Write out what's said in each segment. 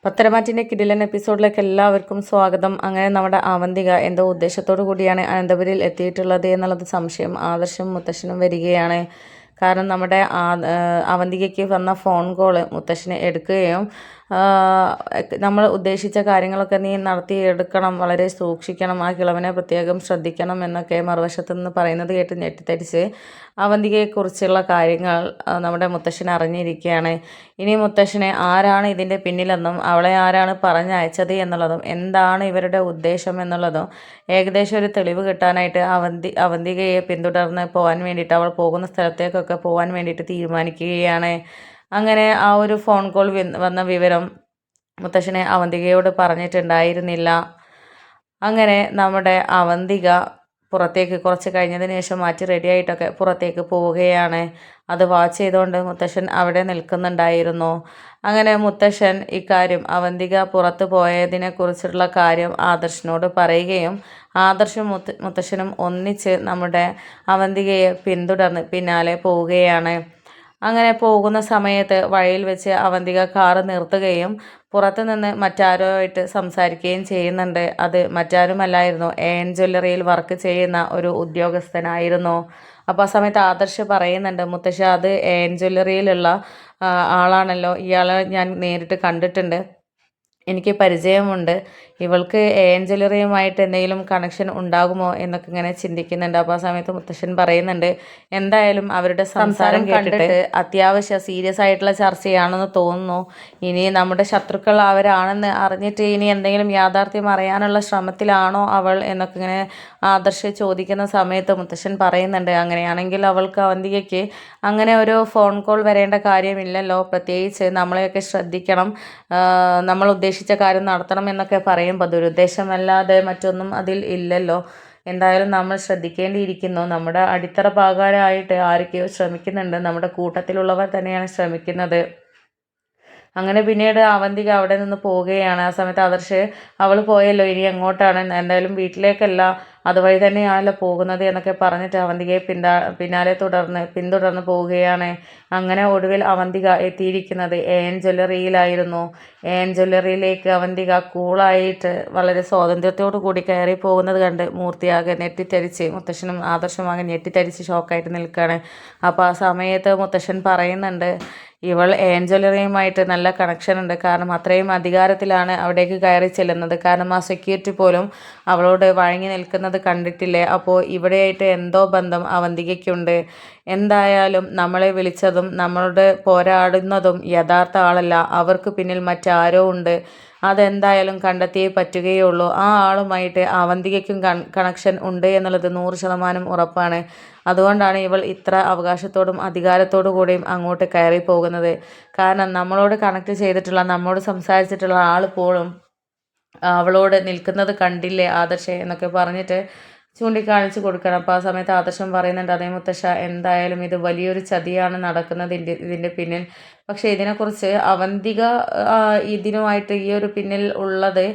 പത്തരമാറ്റിൻ്റെ കിടിലൻ എപ്പിസോഡിലേക്ക് എല്ലാവർക്കും സ്വാഗതം. അങ്ങനെ നമ്മുടെ അവന്തിക എന്തോ ഉദ്ദേശത്തോടു കൂടിയാണ് അനന്തപുരിയിൽ എത്തിയിട്ടുള്ളത് എന്നുള്ളത് സംശയം ആദർശം മുത്തശ്ശനും വരികയാണ്. കാരണം നമ്മുടെ അവന്തികയ്ക്ക് വന്ന ഫോൺ കോള് മുത്തശ്ശനെ എടുക്കുകയും നമ്മൾ ഉദ്ദേശിച്ച കാര്യങ്ങളൊക്കെ നീ നടത്തിയെടുക്കണം, വളരെ സൂക്ഷിക്കണം, ആ കിളവനെ പ്രത്യേകം ശ്രദ്ധിക്കണം എന്നൊക്കെ മറുവശത്തു നിന്ന് പറയുന്നത് കേട്ട് ഞെട്ടിത്തരിച്ച് അവന്തികയെക്കുറിച്ചുള്ള കാര്യങ്ങൾ നമ്മുടെ മുത്തശ്ശൻ അറിഞ്ഞിരിക്കുകയാണ്. ഇനി മുത്തശ്ശനെ ആരാണ് ഇതിൻ്റെ പിന്നിലെന്നും അവളെ ആരാണ് പറഞ്ഞയച്ചത് എന്നുള്ളതും എന്താണ് ഇവരുടെ ഉദ്ദേശം എന്നുള്ളതും ഏകദേശം ഒരു തെളിവ് കിട്ടാനായിട്ട് അവന്തികയെ പിന്തുടർന്ന് പോകാൻ വേണ്ടിയിട്ട്, അവൾ പോകുന്ന സ്ഥലത്തേക്കൊക്കെ പോകാൻ വേണ്ടിയിട്ട് തീരുമാനിക്കുകയാണ്. അങ്ങനെ ആ ഒരു ഫോൺ കോൾ വന്ന വിവരം മുത്തശ്ശനെ അവന്തികയോട് പറഞ്ഞിട്ടുണ്ടായിരുന്നില്ല. അങ്ങനെ നമ്മുടെ അവന്തിക പുറത്തേക്ക് കുറച്ച് കഴിഞ്ഞതിന് ശേഷം മാറ്റി റെഡിയായിട്ടൊക്കെ പുറത്തേക്ക് പോവുകയാണ്. അത് വാച്ച് ചെയ്തുകൊണ്ട് മുത്തശ്ശൻ അവിടെ നിൽക്കുന്നുണ്ടായിരുന്നു. അങ്ങനെ മുത്തശ്ശൻ ഇക്കാര്യം അവന്തിക പുറത്ത് പോയതിനെക്കുറിച്ചുള്ള കാര്യം ആദർശിനോട് പറയുകയും ആദർശും മുത്തശ്ശനും ഒന്നിച്ച് നമ്മുടെ അവന്തികയെ പിന്തുടർന്ന് പിന്നാലെ പോവുകയാണ്. അങ്ങനെ പോകുന്ന സമയത്ത് വഴിയിൽ വെച്ച് അവന്തിക കാറ് നിർത്തുകയും പുറത്തു നിന്ന് മറ്റാരുമായിട്ട് സംസാരിക്കുകയും ചെയ്യുന്നുണ്ട്. അത് മറ്റാരുമല്ലായിരുന്നു, AN ജ്വല്ലറിയിൽ വർക്ക് ചെയ്യുന്ന ഒരു ഉദ്യോഗസ്ഥനായിരുന്നു. അപ്പോൾ ആ സമയത്ത് ആദർശ് പറയുന്നുണ്ട്, മുത്തശ്ശ അത് AN ജ്വല്ലറിയിലുള്ള ആളാണല്ലോ, ഇയാളെ ഞാൻ നേരിട്ട് കണ്ടിട്ടുണ്ട്, എനിക്ക് പരിചയമുണ്ട്, ഇവൾക്ക് AN ജ്വല്ലറിയുമായിട്ട് എന്തെങ്കിലും കണക്ഷൻ ഉണ്ടാകുമോ എന്നൊക്കെ ഇങ്ങനെ ചിന്തിക്കുന്നുണ്ട്. അപ്പോൾ ആ സമയത്ത് മുത്തശ്ശൻ പറയുന്നുണ്ട്, എന്തായാലും അവരുടെ സംസാരം കേട്ടിട്ട് അത്യാവശ്യം സീരിയസ് ആയിട്ടുള്ള ചർച്ചയാണെന്ന് തോന്നുന്നു. ഇനി നമ്മുടെ ശത്രുക്കൾ അവരാണെന്ന് അറിഞ്ഞിട്ട് ഇനി എന്തെങ്കിലും യാഥാർത്ഥ്യം അറിയാനുള്ള ശ്രമത്തിലാണോ അവൾ എന്നൊക്കെ ഇങ്ങനെ ആദർശ് ചോദിക്കുന്ന സമയത്ത് മുത്തശ്ശൻ പറയുന്നുണ്ട്, അങ്ങനെയാണെങ്കിൽ അവൾക്ക് അവന്തികയ്ക്ക് അങ്ങനെ ഒരു ഫോൺ കോൾ വരേണ്ട കാര്യമില്ലല്ലോ, പ്രത്യേകിച്ച് നമ്മളെയൊക്കെ ശ്രദ്ധിക്കണം, നമ്മൾ ഉദ്ദേശിച്ച കാര്യം നടത്തണം എന്നൊക്കെ പറയുമ്പോൾ ദുരുദ്ദേശമല്ലാതെ മറ്റൊന്നും അതിൽ ഇല്ലല്ലോ. എന്തായാലും നമ്മൾ ശ്രദ്ധിക്കേണ്ടിയിരിക്കുന്നു. നമ്മുടെ അടിത്തറ പാകാനായിട്ട് ആരൊക്കെയോ ശ്രമിക്കുന്നുണ്ട്, നമ്മുടെ കൂട്ടത്തിലുള്ളവർ തന്നെയാണ് ശ്രമിക്കുന്നത്. അങ്ങനെ പിന്നീട് അവന്തിക അവിടെ നിന്ന് പോവുകയാണ്. ആ സമയത്ത് ആദർശ് അവൾ പോയല്ലോ, ഇനി എങ്ങോട്ടാണ്, എന്തായാലും വീട്ടിലേക്കല്ല, അതുവഴി തന്നെയാണല്ലോ പോകുന്നത് എന്നൊക്കെ പറഞ്ഞിട്ട് അവന്തികയെ പിന്നാലെ പിന്തുടർന്ന് പോവുകയാണ്. അങ്ങനെ ഒടുവിൽ അവന്തിക എത്തിയിരിക്കുന്നത് AN ജ്വല്ലറിയിലായിരുന്നു. AN ജ്വല്ലറിയിലേക്ക് അവന്തിക കൂളായിട്ട് വളരെ സ്വാതന്ത്ര്യത്തോടു കൂടി കയറി പോകുന്നത് കണ്ട് മൂർത്തിയാകെ ഞെട്ടിത്തരിച്ച് മുത്തശ്ശനും ആദർശവും ആകെ ഞെട്ടിത്തരിച്ച് ഷോക്കായിട്ട് നിൽക്കുകയാണ്. അപ്പോൾ ആ സമയത്ത് മുത്തശ്ശൻ പറയുന്നുണ്ട്, ഇവൾ AN ജ്വല്ലറിയുമായിട്ട് നല്ല കണക്ഷൻ ഉണ്ട്, കാരണം അത്രയും അധികാരത്തിലാണ് അവിടേക്ക് കയറി ചെല്ലുന്നത്. കാരണം ആ സെക്യൂരിറ്റി പോലും അവളോട് വഴങ്ങി നിൽക്കുന്നത് കണ്ടിട്ടില്ലേ, അപ്പോൾ ഇവിടെയായിട്ട് എന്തോ ബന്ധം അവന്തികയ്ക്കുണ്ട്. എന്തായാലും നമ്മളെ വിളിച്ചതും നമ്മളോട് പോരാടുന്നതും യഥാർത്ഥ ആളല്ല, അവർക്ക് പിന്നിൽ മറ്റാരോ ഉണ്ട്, അതെന്തായാലും കണ്ടെത്തിയേ പറ്റുകയുള്ളൂ. ആ ആളുമായിട്ട് അവന്തികയ്ക്കും കണക്ഷൻ ഉണ്ട് എന്നുള്ളത് 100% ഉറപ്പാണ്. അതുകൊണ്ടാണ് ഇവൾ ഇത്ര അവകാശത്തോടും അധികാരത്തോടു കൂടിയും അങ്ങോട്ട് കയറി പോകുന്നത്. കാരണം നമ്മളോട് കണക്ട് ചെയ്തിട്ടുള്ള, നമ്മോട് സംസാരിച്ചിട്ടുള്ള ആൾ പോലും അവളോട് നിൽക്കുന്നത് കണ്ടില്ലേ ആദർശേ എന്നൊക്കെ പറഞ്ഞിട്ട് ചൂണ്ടിക്കാണിച്ച് കൊടുക്കണം. അപ്പോൾ ആ സമയത്ത് ആദർശം പറയുന്നുണ്ട്, അതേ മുത്തശ്ശ, എന്തായാലും ഇത് വലിയൊരു ചതിയാണ് നടക്കുന്നത് ഇതിൻ്റെ പിന്നിൽ. പക്ഷേ ഇതിനെക്കുറിച്ച് അവന്തിക ഇതിനുമായിട്ട് ഈ ഒരു പിന്നിൽ ഉള്ളത്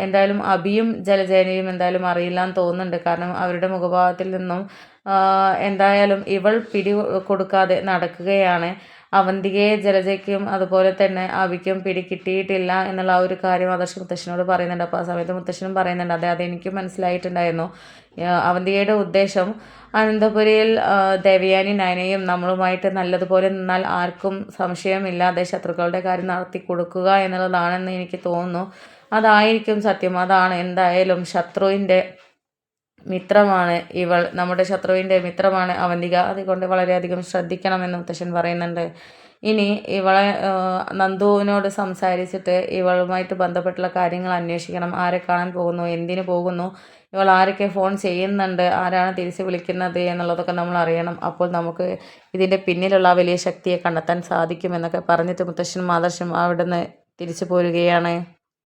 എന്തായാലും അഭിയും ജലജേനയും എന്തായാലും അറിയില്ല എന്ന് തോന്നുന്നുണ്ട്. കാരണം അവരുടെ മുഖഭാവത്തിൽ നിന്നും എന്തായാലും ഇവൾ പിടി കൊടുക്കാതെ നടക്കുകയാണ്. അവന്തികയെ ജലജയ്ക്കും അതുപോലെ തന്നെ അഭിക്കും പിടി കിട്ടിയിട്ടില്ല എന്നുള്ള ആ ഒരു കാര്യം ആദർശ് മുത്തശ്ശനോട് പറയുന്നുണ്ട്. അപ്പോൾ ആ സമയത്ത് മുത്തശ്ശനും പറയുന്നുണ്ട്, അതെ എനിക്കും മനസ്സിലായിട്ടുണ്ടായിരുന്നു, അവന്തികയുടെ ഉദ്ദേശം അനന്തപുരിയിൽ ദേവയാനി നയനയും നമ്മളുമായിട്ട് നല്ലതുപോലെ നിന്നാൽ ആർക്കും സംശയമില്ലാതെ ശത്രുക്കളുടെ കാര്യം നടത്തി കൊടുക്കുക എന്നുള്ളതാണെന്ന് എനിക്ക് തോന്നുന്നു. അതായിരിക്കും സത്യം, അതാണ് എന്തായാലും ശത്രുവിൻ്റെ മിത്രമാണ് ഇവൾ, നമ്മുടെ ശത്രുവിൻ്റെ മിത്രമാണ് അവന്തിക, അതുകൊണ്ട് വളരെയധികം ശ്രദ്ധിക്കണമെന്ന് മുത്തശ്ശൻ പറയുന്നുണ്ട്. ഇനി ഇവളെ നന്ദുവിനോട് സംസാരിച്ചിട്ട് ഇവളുമായിട്ട് ബന്ധപ്പെട്ടുള്ള കാര്യങ്ങൾ അന്വേഷിക്കണം, ആരെ കാണാൻ പോകുന്നു, എന്തിനു പോകുന്നു, ഇവൾ ആരൊക്കെ ഫോൺ ചെയ്യുന്നുണ്ട്, ആരാണ് തിരിച്ച് വിളിക്കുന്നത് എന്നുള്ളതൊക്കെ നമ്മൾ അറിയണം. അപ്പോൾ നമുക്ക് ഇതിൻ്റെ പിന്നിലുള്ള വലിയ ശക്തിയെ കണ്ടെത്താൻ സാധിക്കുമെന്നൊക്കെ പറഞ്ഞിട്ട് മുത്തശ്ശനും ആദർശം അവിടെ നിന്ന് തിരിച്ചു പോരുകയാണ്.